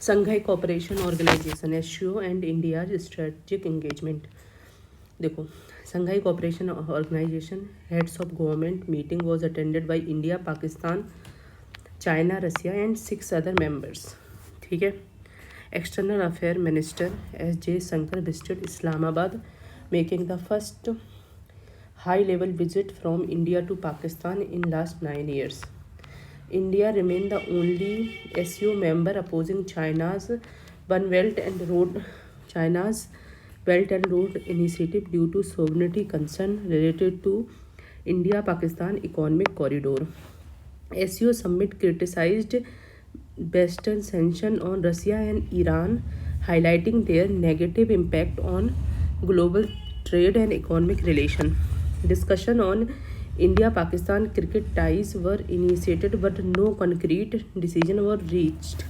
Shanghai cooperation organisation SCO and India strategic engagement. देखो, Shanghai cooperation organisation heads of government meeting was attended by India, Pakistan, China, Russia and 6 other members. ठीक है। External affair minister S J Shankar visited Islamabad, making the first high level visit from India to Pakistan in last 9 years. India remained the only SCO member opposing China's China's Belt and Road Initiative due to sovereignty concern related to India-Pakistan Economic Corridor. SCO summit criticized Western sanctions on Russia and Iran, highlighting their negative impact on global trade and economic relations. Discussion on India-Pakistan cricket ties were initiated, but no concrete decision were reached.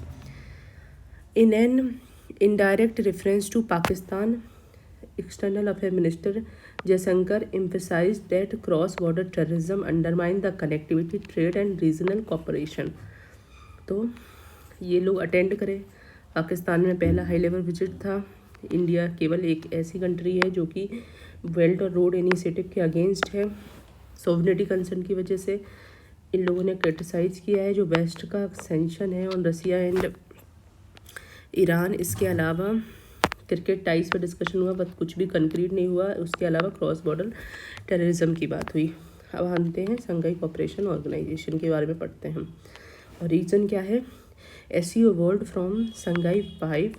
In an indirect reference to Pakistan, External Affairs Minister Jaishankar emphasized that cross-border terrorism undermines the connectivity, trade and regional cooperation. तो ये लोग attend करें। पाकिस्तान में पहला high level visit था। India केवल एक ऐसी कंट्री है जो कि बेल्ट और रोड इनिशिएटिव के अगेंस्ट है। सॉवरेनिटी कंसर्न की वजह से इन लोगों ने क्रिटिसाइज़ किया है जो वेस्ट का सेंशन है ऑन रसिया एंड ईरान। इसके अलावा क्रिकेट टाइज पर डिस्कशन हुआ, बट कुछ भी कंक्रीट नहीं हुआ। उसके अलावा क्रॉस बॉर्डर टेररिज्म की बात हुई। अब आते हैं संघाई कोऑपरेशन ऑर्गेनाइजेशन के बारे में पढ़ते हैं हम। और रीजन क्या है? SCO evolved from Shanghai 5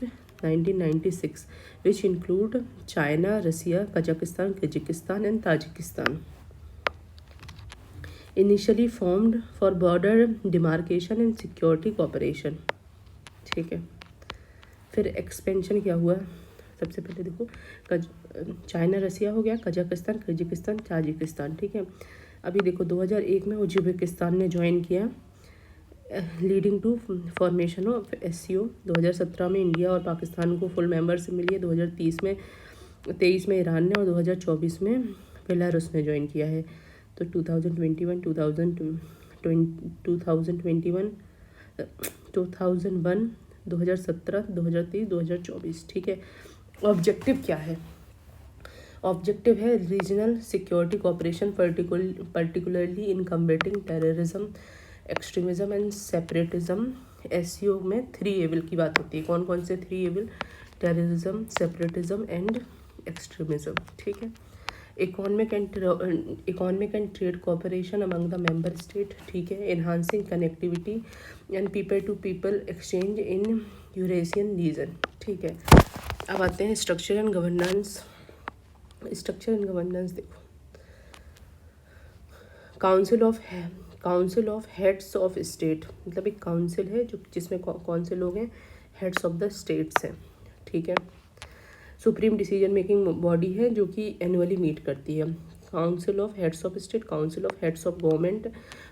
1996, which include China, Russia, Kazakhstan, Kyrgyzstan and Tajikistan. Initially formed for border demarcation and security cooperation. ठीक है। फिर एक्सपेंशन क्या हुआ? सबसे पहले देखो, चाइना रसिया हो गया, कजाकिस्तान, किर्गिस्तान, ताजिकिस्तान। ठीक है। अभी देखो 2001 में उज्बेकिस्तान ने ज्वाइन किया, leading to formation of SCO। 2017 में इंडिया और पाकिस्तान को फुल मेंबरशिप मिली है। 2023 में ईरान ने और 2024 में बेलारूस ने ज्वाइन किया है। तो 2021 2001 2017 2023 2024। ठीक है। ऑब्जेक्टिव क्या है? ऑब्जेक्टिव है regional security cooperation, particularly in कम्बेटिंग terrorism, extremism and separatism. SCO में 3 एविल की बात होती है। कौन कौन से 3 evil? Terrorism, separatism and extremism. ठीक है। Economic and trade cooperation among the member state. ठीक है। Enhancing connectivity and people to people exchange in Eurasian region. ठीक है। अब आते हैं स्ट्रक्चर एंड गवर्नेंस। देखो, council of heads of state, मतलब एक काउंसिल है जो जिसमें कौन से लोग हैं? हेड्स ऑफ द स्टेट्स हैं। ठीक है। सुप्रीम डिसीजन मेकिंग बॉडी है जो कि एनुअली मीट करती है। Council of heads of state, council of heads of government,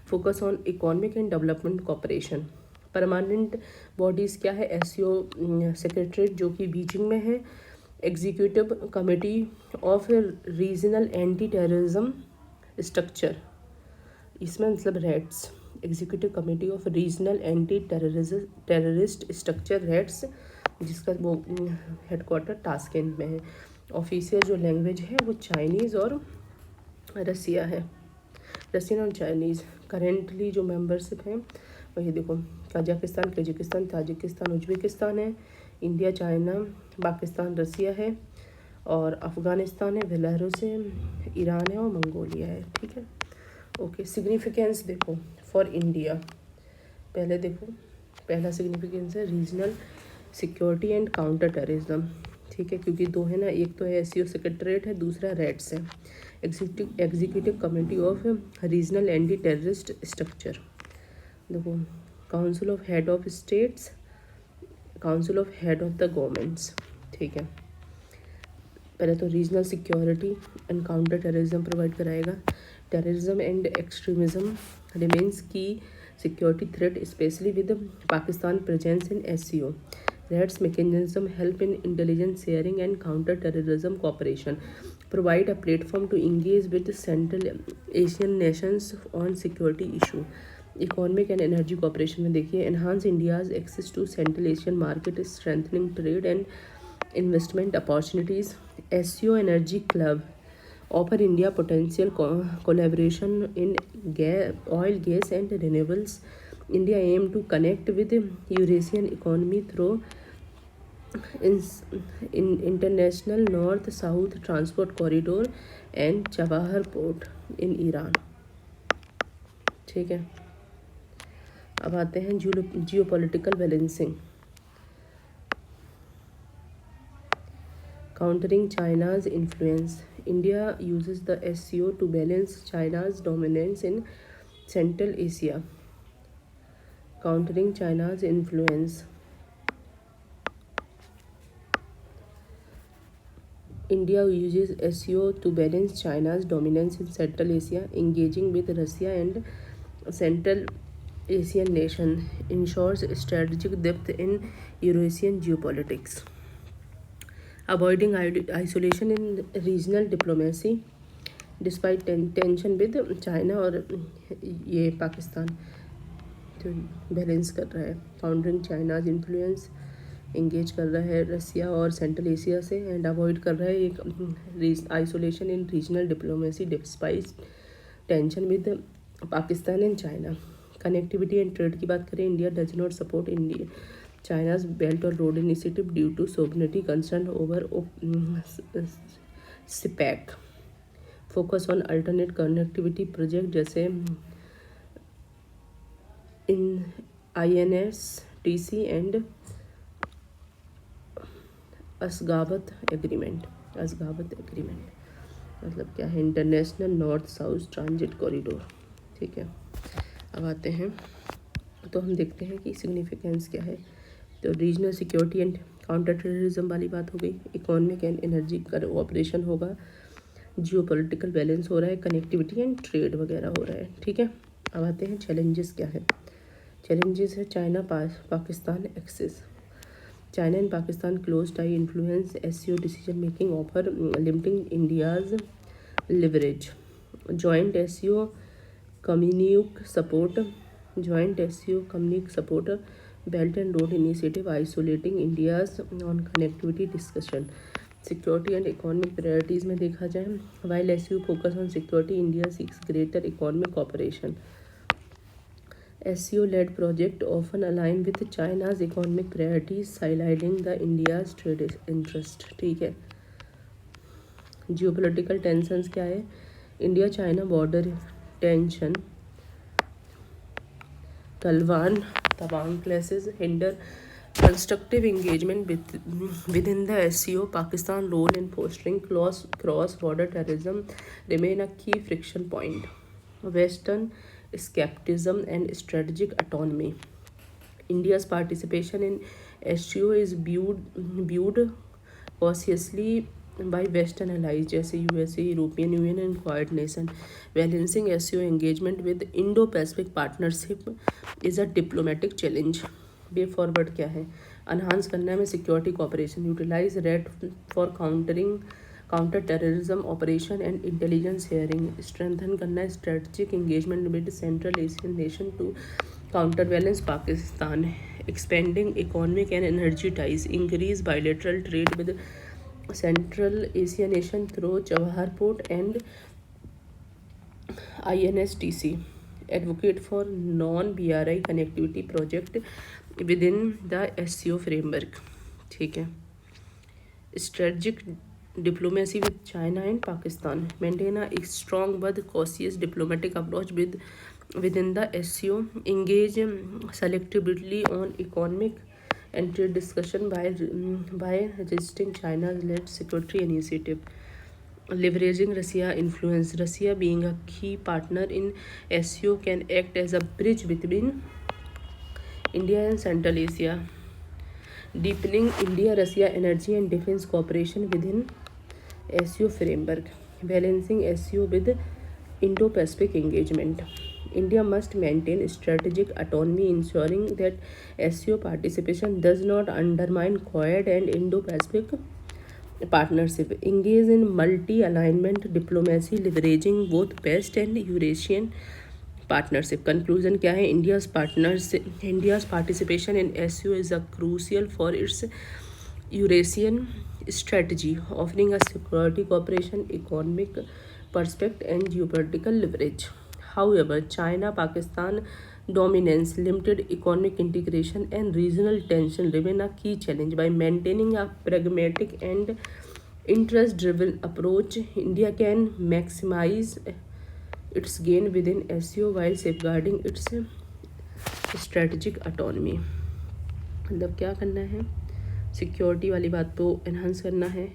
focus on economic and development cooperation. Permanent bodies क्या है? SCO सेक्रेटरीट जो कि बीजिंग में है। Executive committee of regional anti terrorism structure, इसमें मतलब RATS, executive committee of regional anti terrorist structure RATS, जिसका वो हेडक्वार्टर टास्केंट में है। ऑफिशियल जो लैंग्वेज है वो चाइनीज़ और रसिया है, रसियन और चाइनीज़। करेंटली जो मेंबरशिप हैं वही देखो, कजाकिस्तान, किर्गिस्तान, ताजिकिस्तान, उज्बेकिस्तान है। इंडिया, चाइना, पाकिस्तान, रसिया है और अफ़गानिस्तान है, बेलारूस है, ईरान है और मंगोलिया है। ठीक है। ओके। सिग्निफिकेंस देखो फॉर इंडिया। पहले देखो, पहला सिग्निफिकेंस है regional security and counter terrorism. ठीक है। क्योंकि 2 है ना, एक तो है SCO सेक्रेटरीट है, दूसरा रेड्स है, executive committee of regional anti terrorist structure. देखो, council of head of states, council of head of the governments. ठीक है। पहले तो regional security and counter terrorism provide कराएगा। टेररिज्म एंड एक्सट्रीमिज्म रिमेन्स की security threat, specially with Pakistan presence in SCO. Reds mechanism help in intelligence sharing and counter-terrorism cooperation. Provide a platform to engage with Central Asian nations on security issue. Economic and energy cooperation में देखिए, enhance India's access to Central Asian market, strengthening trade and investment opportunities. SCO energy club offer India potential collaboration in oil, gas and renewables. India aim to connect with Eurasian economy through in international north-south transport corridor and Chabahar port in Iran. ठीक है, अब आते हैं geopolitical balancing. Countering China's influence. India uses the SCO to balance China's dominance in Central Asia. Countering China's influence. India uses SCO to balance China's dominance in Central Asia, engaging with Russia and Central Asian nations, ensures strategic depth in Eurasian geopolitics. Avoiding isolation in regional diplomacy. Despite tension with China और ये पाकिस्तान तो balance कर रहा है। Countering China's influence, engage कर रहा है रसिया और सेंट्रल एशिया से, एंड अवॉइड कर रहा है एक isolation in regional diplomacy despite tension with Pakistan and China. Connectivity and trade की बात करें, India does not support India China's Belt or Road Initiative due to sovereignty concern over CPEC. Focus on alternate connectivity project जैसे in INSTC and Ashgabat agreement. Ashgabat agreement मतलब क्या है? International north south transit corridor. ठीक है, अब आते हैं तो हम देखते हैं कि सिग्निफिकेंस क्या है। तो regional security and counter terrorism वाली बात हो गई, इकोनॉमिक एंड एनर्जी का ऑपरेशन होगा, जियोपॉलिटिकल बैलेंस हो रहा है, कनेक्टिविटी एंड ट्रेड वगैरह हो रहा है। ठीक है, अब आते हैं चैलेंजेस क्या है। चैलेंजेस है China Pakistan axis. China and Pakistan close tie influence SCO decision making offer limiting India's leverage. Joint SCO communique support. Joint SCO communique support Belt and Road Initiative isolating India's on connectivity discussion. Security and economic priorities में देखा जाए, while SU focus on security, India seeks greater economic cooperation. SCO-led project often align with China's economic priorities, highlighting the India's trade interest. ठीक है, geopolitical tensions क्या है? India-China border tension, Taiwan clashes hinder constructive engagement within the SCO. Pakistan role in fostering cross-border terrorism remain a key friction point. Western skepticism and strategic autonomy. India's participation in SCO is viewed cautiously by Western allies जैसे USA, European Union and Quad nation. Balancing SCO engagement with Indo Pacific partnership is a diplomatic challenge. Way forward क्या है? Enhance करना है में security cooperation, utilise RATS for counter terrorism operation and intelligence sharing. Strengthen करना है strategic engagement with Central Asian nation to counter balance Pakistan. Expanding economic and energy ties, increase bilateral trade with Central Asia nation through Chabahar Port and INSTC. Advocate for non-BRI connectivity project within the SCO framework. ठीक है, strategic diplomacy with China and Pakistan. Maintain a strong but cautious diplomatic approach within the SCO. Engage selectively on economic and trade discussion by resisting China's led security initiative. Leveraging Russia influence. Russia being a key partner in SCO can act as a bridge between India and Central Asia. Deepening India-Russia energy and defense cooperation within SCO framework. Balancing SCO with Indo-Pacific engagement. India must maintain strategic autonomy, ensuring that SCO participation does not undermine Quad and Indo-Pacific partnership. Engage in multi-alignment diplomacy, leveraging both West and Eurasian partnership. Conclusion क्या है? India's participation in SCO is a crucial for its Eurasian strategy, offering a security cooperation, economic prospect, and geopolitical leverage. However, China-Pakistan dominance, limited economic integration, and regional tension remain a key challenge. By maintaining a pragmatic and interest-driven approach, India can maximize its gain within SCO while safeguarding its strategic autonomy. मतलब क्या करना है? Security वाली बात को enhance करना है,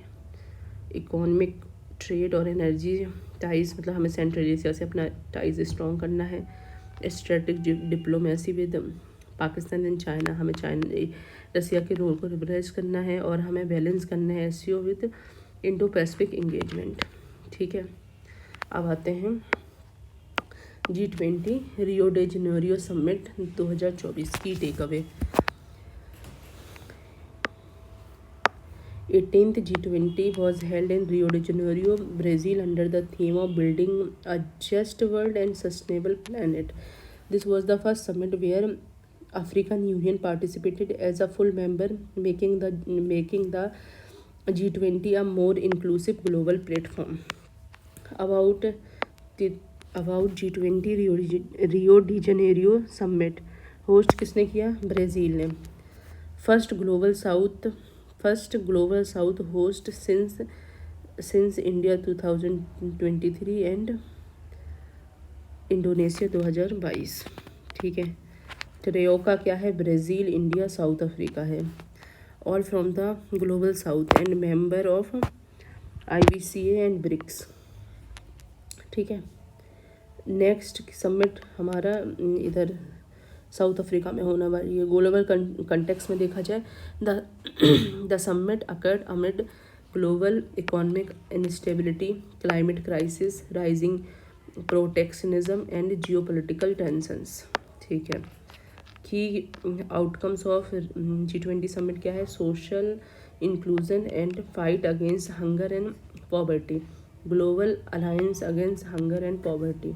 economic, trade और एनर्जी टाइज, मतलब हमें सेंट्रल एशिया से अपना टाइज स्ट्रॉन्ग करना है, strategic diplomacy with Pakistan and China, हमें रसिया के रोल को रिप्रेस करना है, और हमें बैलेंस करना है SCO with Indo Pacific engagement. ठीक है, अब आते हैं G20 Rio de Janeiro summit 2024 की takeaway. 18th G20 was held in Rio de Janeiro, Brazil, under the theme of building a just world and sustainable planet. This was the first summit where African Union participated as a full member, making the G20 a more inclusive global platform. About G20 Rio de Janeiro summit host किसने किया? Brazil ने। First Global South host since India 2023 and Indonesia 2022। ठीक है, troika क्या है? Brazil, India, South Africa है, all from the Global South and member of IBCA and BRICS. ठीक है, नेक्स्ट समिट हमारा इधर साउथ अफ्रीका में होना वाली है। ग्लोबल कंटेक्स्ट में देखा जाए, the summit occurred amid global economic instability, climate crisis, rising protectionism and geopolitical tensions. ठीक है, key outcomes of G20 summit क्या है? Social inclusion and fight against hunger and poverty, global alliance against hunger and poverty,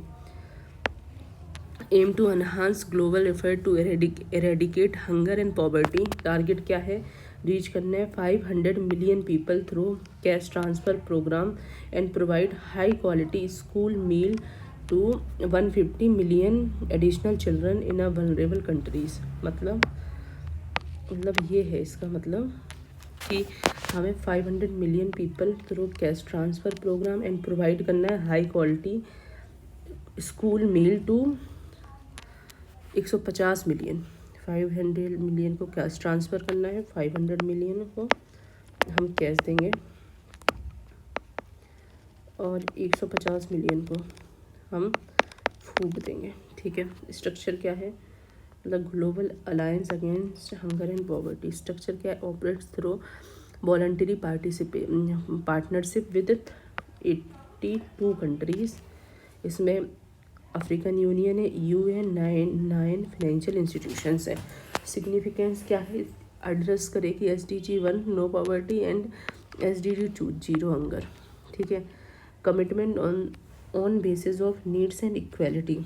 aim to enhance global effort to eradicate hunger and poverty. Target क्या है? Reach करना है 500 million people through cash transfer programme and provide high quality school meal to 150 million additional children in a vulnerable countries. मतलब ये है इसका मतलब कि हमें 500 million people through cash transfer programme and provide करना है high quality school meal to 150 million. 500 million को कैश ट्रांसफ़र करना है, 500 मिलियन को हम कैश देंगे और 150 मिलियन को हम फूड देंगे। ठीक है, स्ट्रक्चर क्या है? मतलब global alliance against hunger and poverty. Structure क्या है? Operates through voluntary partnership with 82 countries. इसमें अफ्रीकन यूनियन है, EU है, 9 फाइनेंशियल इंस्टीट्यूशंस है। सिग्निफिकेंस क्या है? एड्रेस करेगी SDG 1 no poverty and SDG 2 zero hunger. ठीक है, commitment on basis of needs and equality.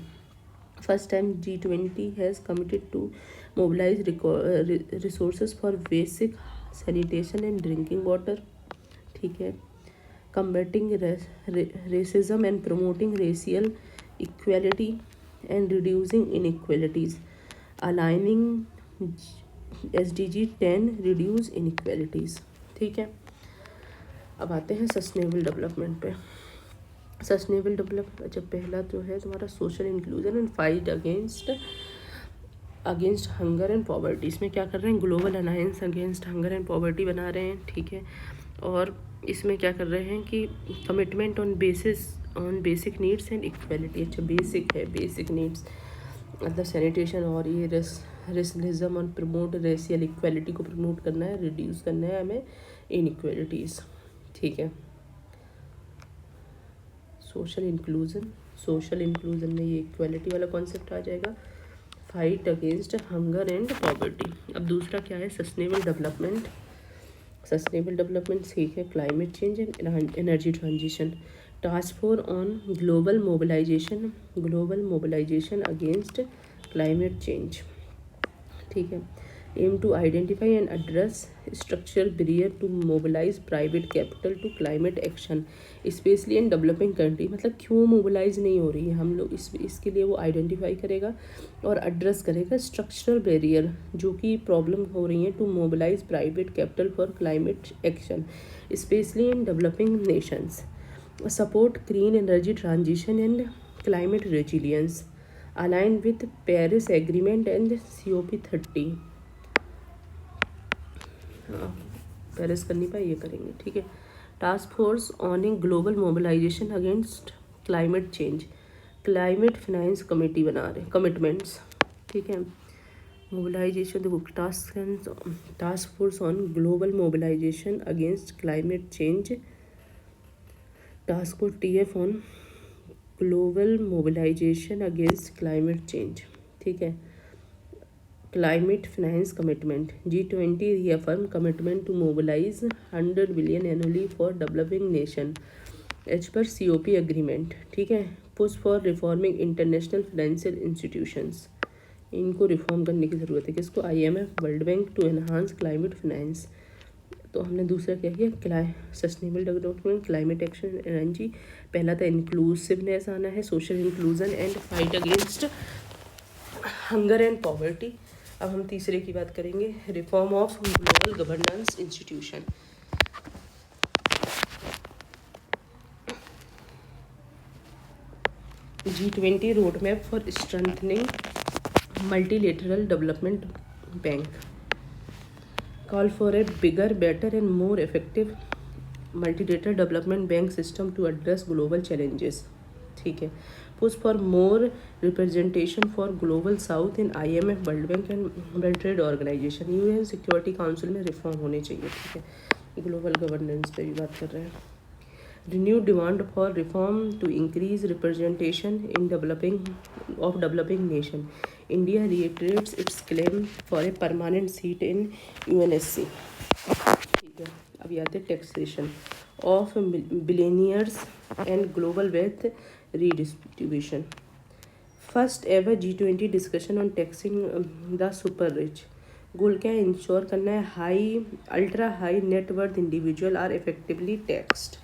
First time G20 has committed to mobilise resources for basic sanitation and drinking water. ठीक है, combating racism and promoting racial equality and reducing inequalities, aligning SDG 10 reduce inequalities। ठीक है, अब आते हैं sustainable development पे। Sustainable development, अच्छा पहला तो है तुम्हारा social inclusion and fight against hunger and poverty. इसमें क्या कर रहे हैं? Global alliance against hunger and poverty बना रहे हैं। ठीक है, और इसमें क्या कर रहे हैं कि commitment on basic needs and equality. अच्छा बेसिक है, बेसिक नीड्स मतलब सैनिटेशन और ये रेसिज्म और प्रमोट रेशियल इक्वालिटी को प्रमोट करना है, रिड्यूस करना है हमें इनइक्वालिटीज़। ठीक है, सोशल इंक्लूजन में ये इक्वालिटी वाला कॉन्सेप्ट आ जाएगा, fight against hunger and poverty. अब दूसरा क्या है? सस्टेनेबल डेवलपमेंट सीख है climate change and energy transition. Task force on global mobilisation against climate change, ठीक है। Aim to identify and address structural barrier to mobilise private capital to climate action specially in developing country. मतलब क्यों mobilise नहीं हो रही है हम लोग, इसके लिए वो आइडेंटिफाई करेगा और एड्रेस करेगा स्ट्रक्चरल बैरियर जो कि प्रॉब्लम हो रही है to mobilise private capital for climate action specially in developing nations, support clean energy transition and climate resilience aligned with Paris Agreement and COP30। हाँ, पेरिस कर नहीं पाए, ये करेंगे, ठीक है। Task force on a global mobilisation against climate change, climate finance committee बना रहे, कमिटमेंट्स, ठीक है। मोबिलाइजेशन देखो, task force on global mobilisation against climate change, task force TF on global mobilisation against climate change, ठीक है। Climate finance commitment, G20 reaffirm commitment to mobilise 100 billion annually for developing nation as per COP agreement, ठीक है। Push for reforming international financial institutions, इनको reform करने की ज़रूरत है, किसको, IMF, World Bank, to enhance climate finance. तो हमने दूसरा क्या किया, sustainable development, climate action, energy. पहला था इंक्लूसिवनेस आना है, social inclusion and fight against hunger and poverty. अब हम तीसरे की बात करेंगे, reform of global governance institution. G20 road map for strengthening multilateral development bank, call for a bigger, better and more effective multilateral development bank system to address global challenges, ठीक है। Push for more representation for Global South in IMF, World Bank and World Trade Organisation. UN Security Council में reform होने चाहिए, ठीक है। Global governance पे भी बात कर रहे हैं। Renewed demand for reform to increase representation in developing nation, India reiterates its claim for a permanent seat in UNSC, ठीक है। अभी आते taxation of billionaires and global wealth redistribution, first ever G20 discussion on taxing the super rich. Goal क्या है, ensure करना है ultra high net worth individual are effectively taxed,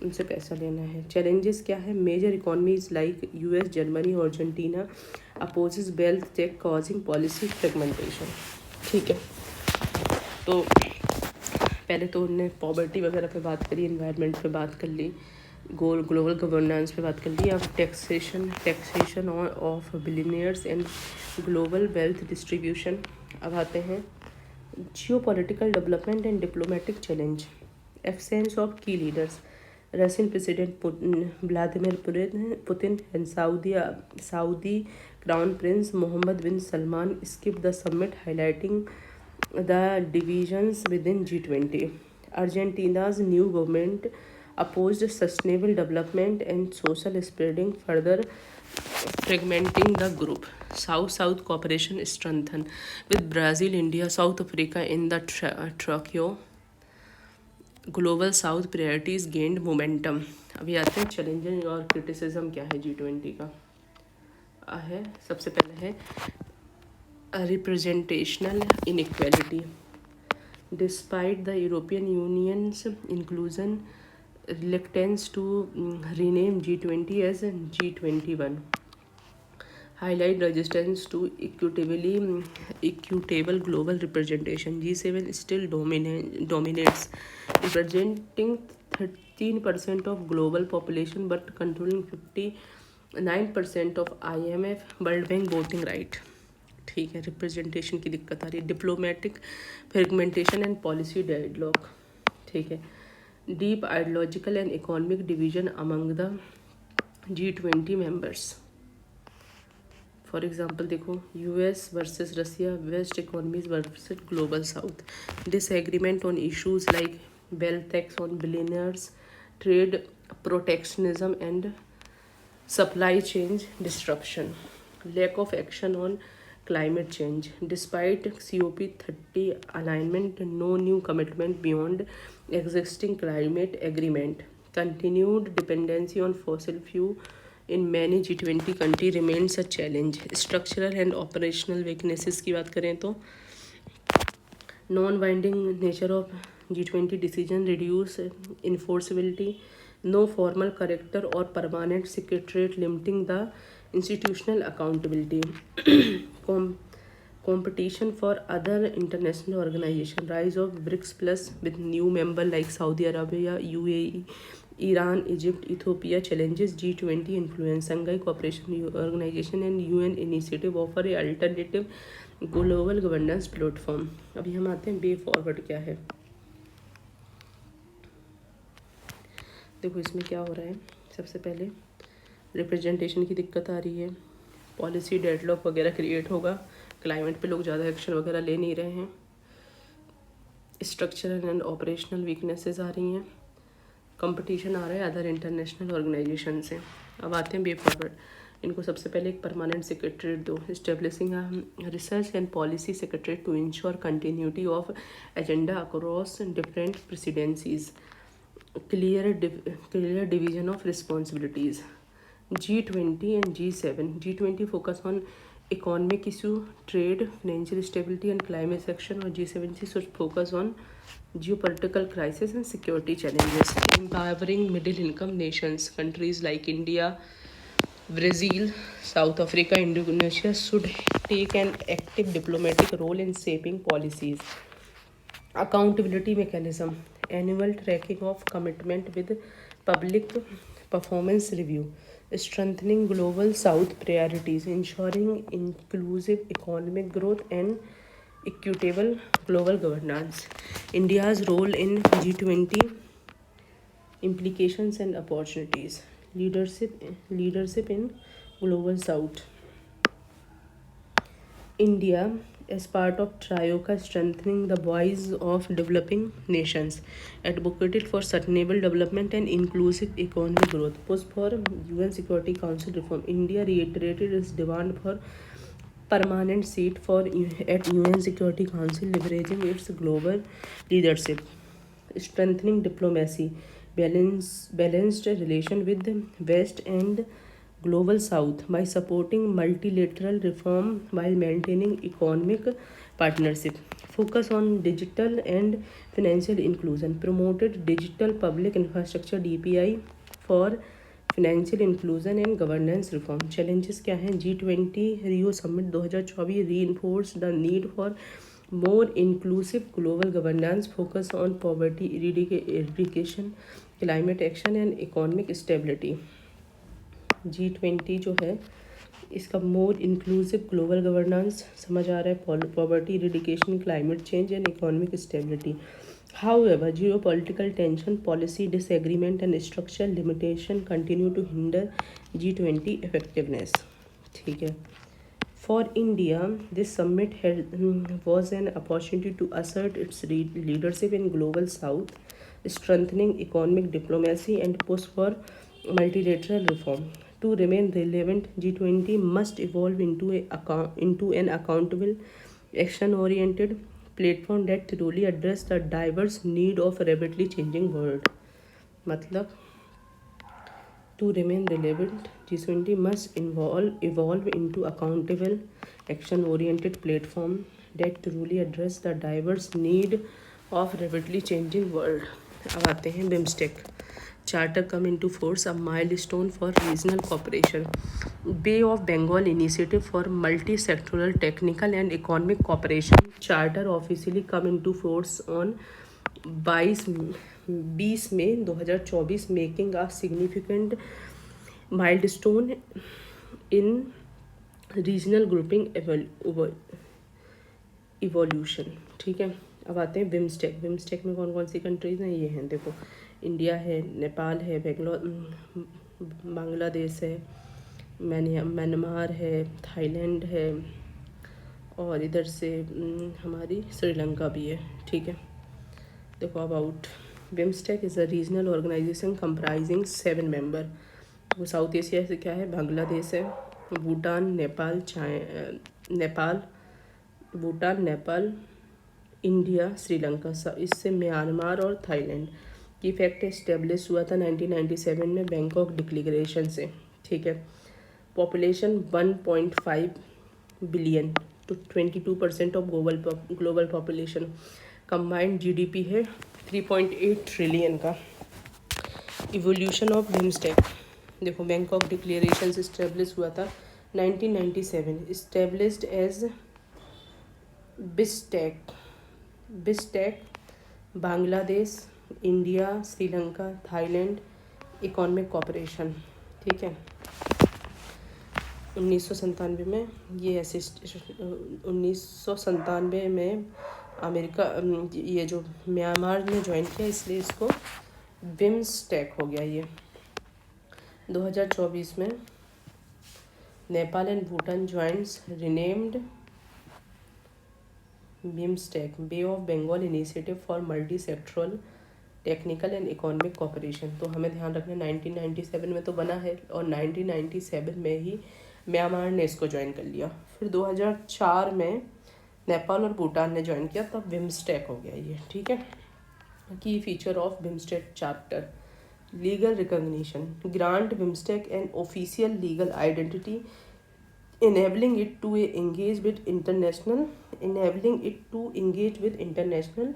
उनसे पैसा लेना है। चैलेंजेस क्या है, major economies like US, Germany और Argentina opposes wealth tax causing policy fragmentation, ठीक है। तो पहले तो उनने पॉवर्टी वगैरह पे बात करी, एनवायरनमेंट पे बात कर ली, ग्लोबल गवर्नेंस पे बात कर ली। अब taxation of billionaires and global wealth distribution. अब आते हैं geopolitical development and diplomatic challenge, absence of key leaders, Russian president Vladimir Putin and Saudi crown prince Mohammed bin Salman skip the summit highlighting the divisions within G20. Argentina's new government opposed sustainable development and social spreading, further fragmenting the group. South-South cooperation strengthened with Brazil, India, South Africa in the trio. Global South priorities gained momentum. अभी आते हैं challenges और criticism क्या है G20 का है। सबसे पहले है representational inequality. Despite the European Union's inclusion, reluctance to rename G20 as G21 highlight resistance to equitable global representation. G7 still dominates, representing 13% of global population but controlling 59% of IMF World Bank voting right, ठीक है। Representation की दिक्कत आ रही है, diplomatic fragmentation and policy dialogue, ठीक है। Deep ideological and economic division among the G20 members. For example देखो, US versus Russia, west economies versus Global South, disagreement on issues like wealth tax on billionaires, trade protectionism and supply chain disruption, lack of action on climate change. Despite COP30 alignment, no new commitment beyond existing climate agreement. Continued dependency on fossil fuel in many G20 country remains a challenge. Structural and operational weaknesses की बात करें तो non-binding nature of G20 decision, reduce enforceability, no formal character or permanent secretariat limiting the institutional accountability. Com- Competition for other international organization, rise of BRICS plus with new member like Saudi Arabia, UAE, Iran, Egypt, Ethiopia challenges G20 influence. Shanghai Cooperation Organization and UN initiative offer a alternative global governance platform. अभी हम आते हैं वे forward क्या है. देखो इसमें क्या हो रहा है. सबसे पहले रिप्रेजेंटेशन की दिक्कत आ रही है, पॉलिसी डेडलॉक वगैरह क्रिएट होगा, क्लाइमेट पे लोग ज़्यादा एक्शन वगैरह ले नहीं रहे हैं, स्ट्रक्चरल एंड ऑपरेशनल वीकनेसेस आ रही हैं, कंपटीशन आ रहा है अदर इंटरनेशनल ऑर्गेनाइजेशन से. अब आते हैं वे फॉरवर्ड. इनको सबसे पहले एक परमानेंट सेक्रेटरीट दो. Establishing research and policy secretariat to ensure continuity of agenda across different presidencies, clear division of responsibilities. G20 and G7. G20 focus on economic issue, trade, financial stability and climate action, और G70 should focus on geopolitical crisis and security challenges. Empowering middle income nations, countries like India, Brazil, South Africa, Indonesia should take an active diplomatic role in shaping policies. Accountability mechanism, annual tracking of commitment with public performance review, strengthening global south priorities, ensuring inclusive economic growth and equitable global governance. India's role in G20, implications and opportunities, leadership in global south. India, as part of TRIOCA, strengthening the voice of developing nations, advocated for sustainable development and inclusive economic growth, pushed for UN Security Council reform. India reiterated its demand for permanent seat at UN Security Council, leveraging its global leadership, strengthening diplomacy, balanced relation with the West and global south by supporting multilateral reform while maintaining economic partnership, focus on digital and financial inclusion, promoted digital public infrastructure DPI for financial inclusion and governance reform. Challenges क्या हैं. G20 Rio Summit 2024 reinforced the need for more inclusive global governance, focus on poverty eradication, climate action and economic stability. G20 जो है इसका more inclusive global governance समझ आ रहा है, poverty eradication, climate change and economic stability. However, geopolitical tension, policy disagreement and structural limitation continue to hinder G20 effectiveness. ठीक है. For India, this summit was an opportunity to assert its leadership in global south, strengthening economic diplomacy and push for multilateral reform. To remain relevant, G20 must evolve into an accountable, action-oriented platform that truly address the diverse need of a rapidly changing world. मतलब to remain relevant, G20 must evolve into accountable, action-oriented platform that truly address the diverse need of rapidly changing world. अब आते हैं BIMSTEC. Charter come into force, a milestone for regional cooperation. Bay of Bengal initiative for multi-sectoral technical and economic cooperation. Charter officially come into force on 20 May 2024, making a significant milestone in regional grouping evolution. ठीक है. अब आते हैं BIMSTEC. BIMSTEC में कौन कौन सी countries हैं, ये हैं. देखो, इंडिया है, नेपाल है, बांग्लादेश है, म्यांमार है, थाईलैंड है, और इधर से हमारी श्रीलंका भी है. ठीक है. देखो about BIMSTEC is a regional organisation comprising 7 member. वो साउथ एशिया से क्या है, बांग्लादेश है, भूटान, नेपाल, इंडिया, श्रीलंका, इससे म्यांमार और थाईलैंड. की फैक्ट इस्टेब्लिश हुआ था 1997 में बैंकॉक डिक्लेरेशन से, ठीक है। Population 1.5 billion to 22% of global population. Combined GDP है 3.8 ट्रिलियन का। इवोल्यूशन ऑफ बिम्स्टेक, देखो बैंकॉक डिक्लेरेशन से इस्टेब्लिश हुआ था 1997, established as BISTEC. BISTEC Bangladesh, India, Sri Lanka, Thailand economic cooperation, ठीक है। 1997 में ये ऐसे 1997 में अमेरिका ये जो म्यांमार ने ज्वाइन किया, इसलिए इसको बिम्स्टेक हो गया ये। 2024 में Nepal and Bhutan joints renamed BIMSTEC, Bay of Bengal initiative for multi sectoral technical and economic cooperation. तो हमें ध्यान रखना 1997 में तो बना है और 1997 में ही म्यांमार ने इसको ज्वाइन कर लिया। फिर 2004 में नेपाल और भूटान ने ज्वाइन किया, तब बिम्स्टेक हो गया ये, ठीक है। की feature of BIMSTEC chapter, legal recognition, grant BIMSTEC an official legal identity, enabling it to engage with international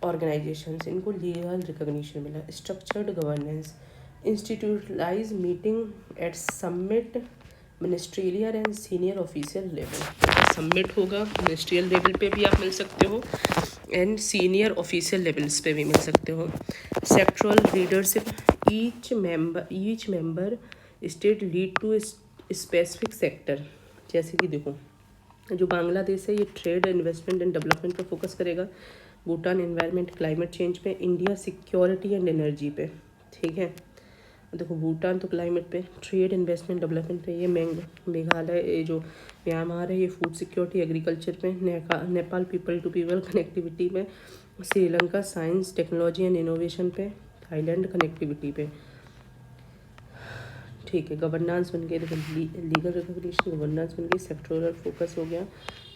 organizations, इनको लीगल रिकॉग्निशन मिला। Structured governance, institutionalise meeting at summit ministerial and senior official level. Summit होगा ministerial level पे भी आप मिल सकते हो and senior official levels पे भी मिल सकते हो। Sectoral leadership, each member state lead to specific sector. जैसे कि देखो जो बांग्लादेश है ये ट्रेड, इन्वेस्टमेंट एंड डेवलपमेंट पे फोकस करेगा, भूटान एनवायरनमेंट क्लाइमेट चेंज पे, इंडिया सिक्योरिटी एंड एनर्जी पे, ठीक है। देखो भूटान तो क्लाइमेट पे, ट्रेड, इन्वेस्टमेंट, डेवलपमेंट पे, ये मेघालय, ये जो म्यांमार है ये फूड सिक्योरिटी एग्रीकल्चर पे, Nepal people to people connectivity पे, Sri Lanka science technology and innovation पे, थाईलैंड कनेक्टिविटी पे, ठीक है। गवर्नेंस बन गई, देखो लीगल रिकॉग्निशन, गवर्नेंस बन गई, सेक्टोरल फोकस हो गया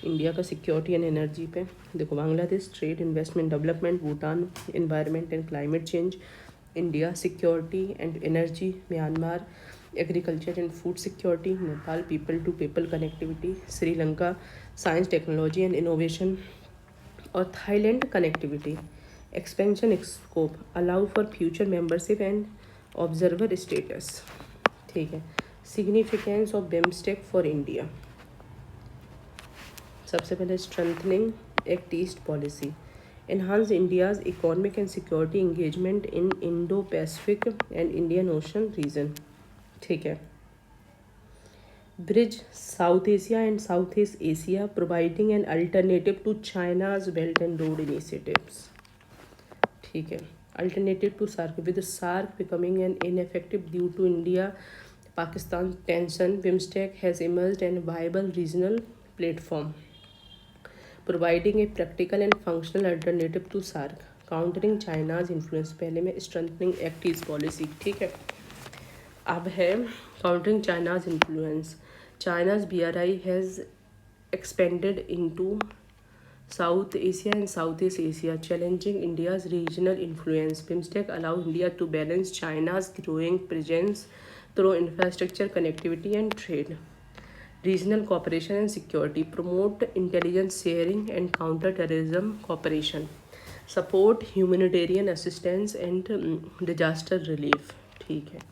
इंडिया का सिक्योरिटी एंड एनर्जी पे। देखो Bangladesh trade, investment, development, Bhutan environment and climate change, India security and energy, Myanmar agriculture and food security, Nepal people to people connectivity, Sri Lanka science technology and innovation और Thailand connectivity. Expansion scope, allow for future membership and observer status, ठीक है। Significance of BIMSTEC for India, सबसे पहले strengthening act east policy, enhance India's economic and security engagement in Indo-Pacific and Indian Ocean region, ठीक है। Bridge South Asia and Southeast Asia, providing an alternative to China's Belt and Road initiatives, ठीक है। Alternative to SAARC, with SAARC becoming an ineffective due to India-Pakistan tension, BIMSTEC has emerged as a viable regional platform, providing a practical and functional alternative to SAARC, countering China's influence. पहले में strengthening act east policy, ठीक है। अब है countering China's influence. China's BRI has expanded into South Asia and South East Asia, challenging India's regional influence. BIMSTEC allow India to balance China's growing presence through infrastructure, connectivity and trade, regional cooperation and security, promote intelligence sharing and counter-terrorism cooperation, support humanitarian assistance and disaster relief, ठीक है।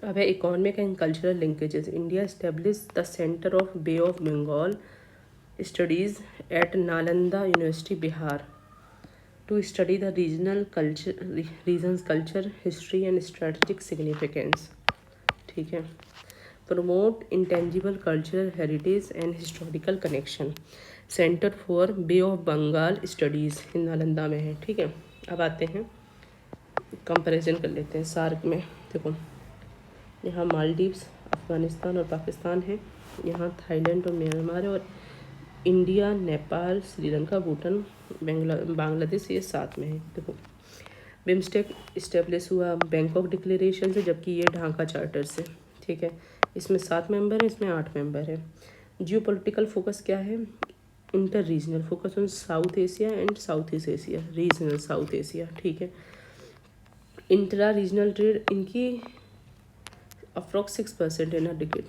अब है economic and cultural linkages. India established the Center of Bay of Bengal Studies at Nalanda University, Bihar, to study the region's culture, history and strategic significance, ठीक है। Promote intangible cultural heritage and historical connection, centre for Bay of Bengal studies in Nalanda में है, ठीक है। अब आते हैं comparison कर लेते हैं सार्क में। देखो यहाँ मालदीव्स, अफ़गानिस्तान और पाकिस्तान है, यहाँ थाईलैंड और म्यांमार है, और इंडिया, नेपाल, श्रीलंका, भूटान, बांग्लादेश ये साथ में है। देखो बिम्स्टेक इस्टेब्लिश हुआ बैंकॉक डिक्लेरेशन से, जबकि ये ढाका चार्टर से, ठीक है। इसमें 7 मेंबर है, इसमें 8 मेंबर है। जियो पॉलिटिकल फोकस क्या है, inter regional, focus on south Asia and South East Asia, regional south Asia, ठीक है। इंट्रा रीजनल ट्रेड इनकी अप्रॉक्स 6% इन अ डिकेड,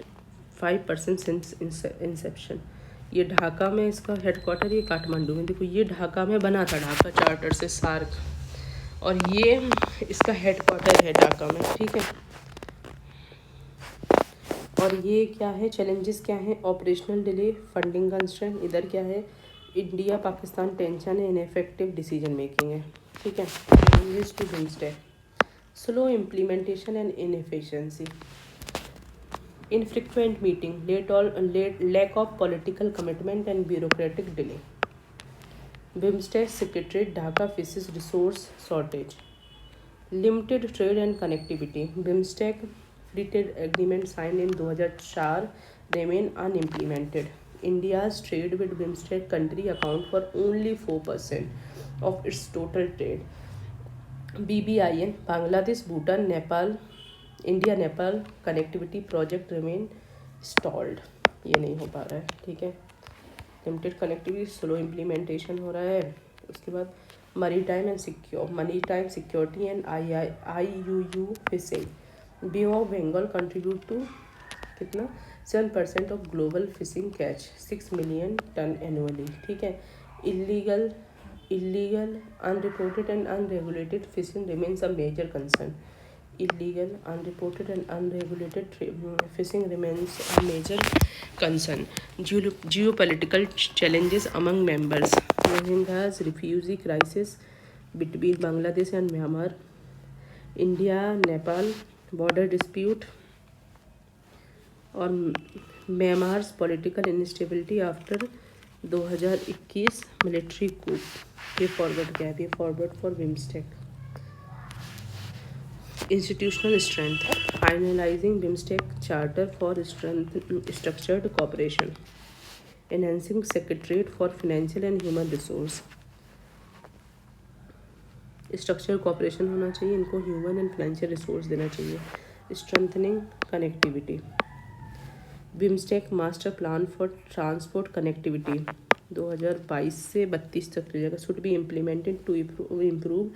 5% सिंस इंसेप्शन। ये ढाका में इसका हेडक्वार्टर, ये काठमांडू में, देखो ये ढाका में बना था, ढाका चार्टर से सार्क, और ये इसका हेडक्वार्टर है ढाका में, ठीक है। और ये क्या है, चैलेंजेस क्या है, ऑपरेशनल डिले, फंडिंग कंस्ट्रेंट, इधर क्या है, इंडिया पाकिस्तान टेंशन है, इनफेक्टिव डिसीजन मेकिंग है, ठीक है। Challenges to BIMSTEC, slow implementation and inefficiency, infrequent meeting, lack of political commitment and bureaucratic delay. BIMSTEC Secretariat Dhaka faces resource shortage. Limited trade and connectivity. BIMSTEC Free Trade Agreement signed in 2004 remain unimplemented. India's trade with BIMSTEC country account for only 4% of its total trade. BBIN Bangladesh, Bhutan, Nepal, India Nepal connectivity project remain stalled, ये नहीं हो पा रहा है, ठीक है। Limited connectivity, slow implementation हो रहा है। उसके बाद maritime and security and IUU fishing. Bay of Bengal contribute to कितना, 7% of global fishing catch, 6 million ton annually, ठीक है। Illegal unreported and unregulated fishing remains a major concern. Illegal, unreported and unregulated fishing remains a major concern. Geopolitical challenges among members. Rohingya's refugee crisis between Bangladesh and Myanmar. India-Nepal border dispute और म्यांमार्स political instability after 2021 military कूप। ये forward क्या है, ये forward for BIMSTEC. Institutional strength, finalizing BIMSTEC charter for structured cooperation, enhancing secretariat for financial and human resource, structured cooperation होना चाहिए, इनको human and financial resource देना चाहिए, strengthening connectivity, BIMSTEC master plan for transport connectivity 2022 से 32 तक रहेगा, should be implemented to improve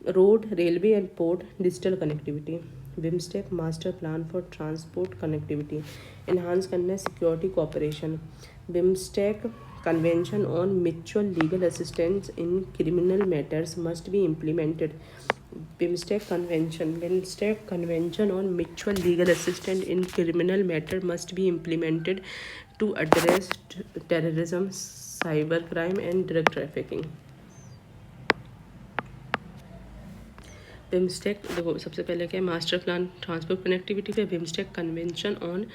road, railway and port digital connectivity. BIMSTEC master plan for transport connectivity, enhance करना है security cooperation. BIMSTEC convention on mutual legal assistance in criminal matters must be implemented. BIMSTEC convention on mutual legal assistance in criminal matter must be implemented to address terrorism, cyber crime and drug trafficking. BIMSTEC देखो सबसे पहले क्या है, master plan transport connectivity पे BIMSTEC convention on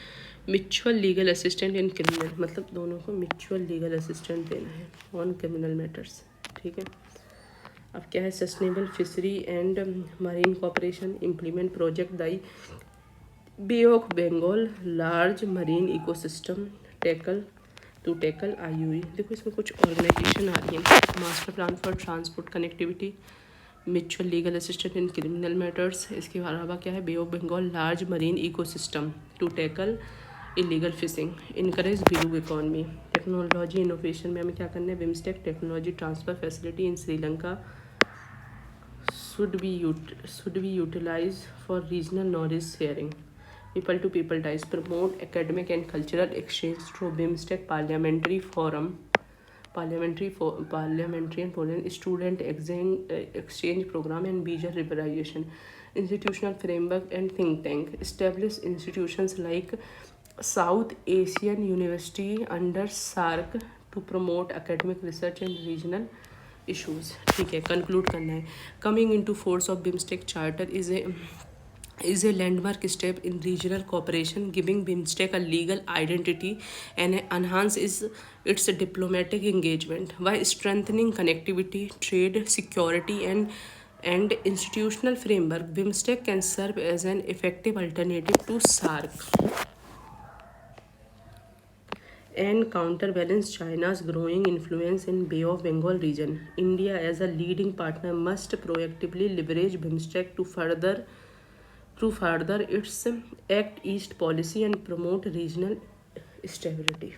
mutual legal assistant in criminal, मतलब दोनों को mutual legal assistant देना है ऑन क्रिमिनल मैटर्स, ठीक है। अब क्या है, sustainable fishery and marine cooperation, implement project दाई bay of Bengal large marine ecosystem tackle IUU। देखो इसमें कुछ ऑर्गेनाइजेशन आ रही है, master plan for transport connectivity, mutual legal assistant in criminal matters. इसके अलावा क्या है, bay of Bengal large marine ecosystem to tackle illegal fishing, encourage blue economy. Technology innovation में हमें क्या करना है, BIMSTEC technology transfer facility in Sri Lanka should be utilized for regional knowledge sharing, people to people ties, promote academic and cultural exchange through BIMSTEC parliamentary forum, parliamentary and foreign student exchange program and visa liberalization, institutional framework and think tank, establish institutions like South Asian University under SARC to promote academic research and regional issues, ठीक है। Conclude करना है, coming into force of BIMSTEC charter is a landmark step in regional cooperation, giving BIMSTEC a legal identity and enhance its diplomatic engagement while strengthening connectivity, trade, security and institutional framework. BIMSTEC can serve as an effective alternative to SARC and counterbalance China's growing influence in Bay of Bengal region. India as a leading partner must proactively leverage BIMSTEC to further its Act East policy and promote regional stability.